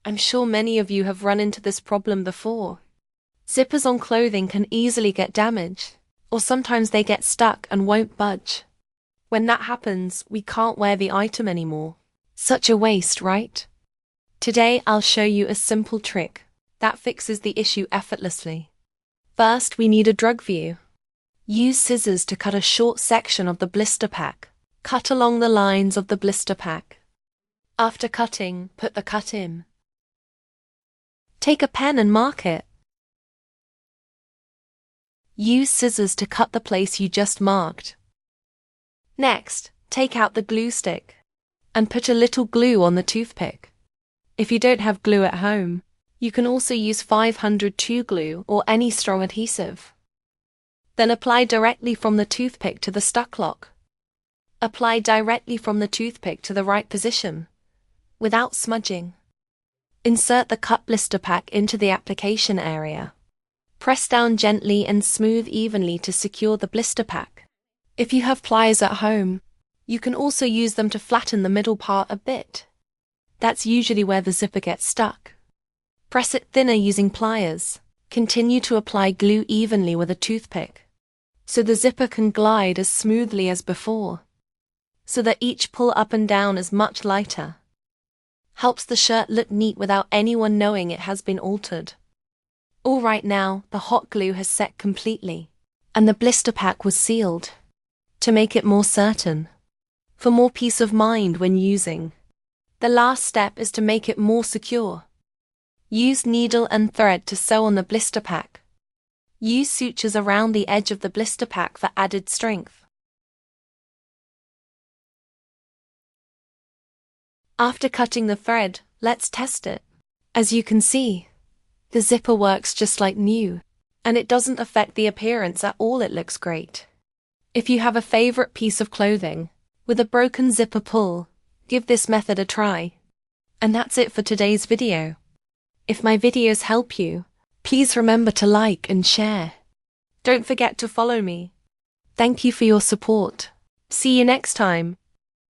I'm sure many of you have run into this problem before. Zippers on clothing can easily get damaged, or sometimes they get stuck and won't budge. When that happens, we can't wear the item anymore. Such a waste, right? Today I'll show you a simple trick that fixes the issue effortlessly. First, we need a drug view. Use scissors to cut a short section of the blister pack. Cut along the lines of the blister pack. After cutting, put the cut in. Take a pen and mark it. Use scissors to cut the place you just marked. Next, take out the glue stick and put a little glue on the toothpick. If you don't have glue at home, you can also use 502 glue or any strong adhesive. Then apply directly from the toothpick to the stuck lock. Apply directly from the toothpick to the right position, without smudging. Insert the cut blister pack into the application area. Press down gently and smooth evenly to secure the blister pack. If you have pliers at home, you can also use them to flatten the middle part a bit. That's usually where the zipper gets stuck. Press it thinner using pliers. Continue to apply glue evenly with a toothpick, so the zipper can glide as smoothly as before, so that each pull up and down is much lighter. Helps the shirt look neat without anyone knowing it has been altered. All right, now, the hot glue has set completely, and the blister pack was sealed. To make it more certain, for more peace of mind when using, the last step is to make it more secure. Use needle and thread to sew on the blister pack. Use sutures around the edge of the blister pack for added strength. After cutting the thread, let's test it. As you can see, the zipper works just like new, and it doesn't affect the appearance at all. It looks great. If you have a favorite piece of clothing with a broken zipper pull, give this method a try. And that's it for today's video. If my videos help you, please remember to like and share. Don't forget to follow me. Thank you for your support. See you next time.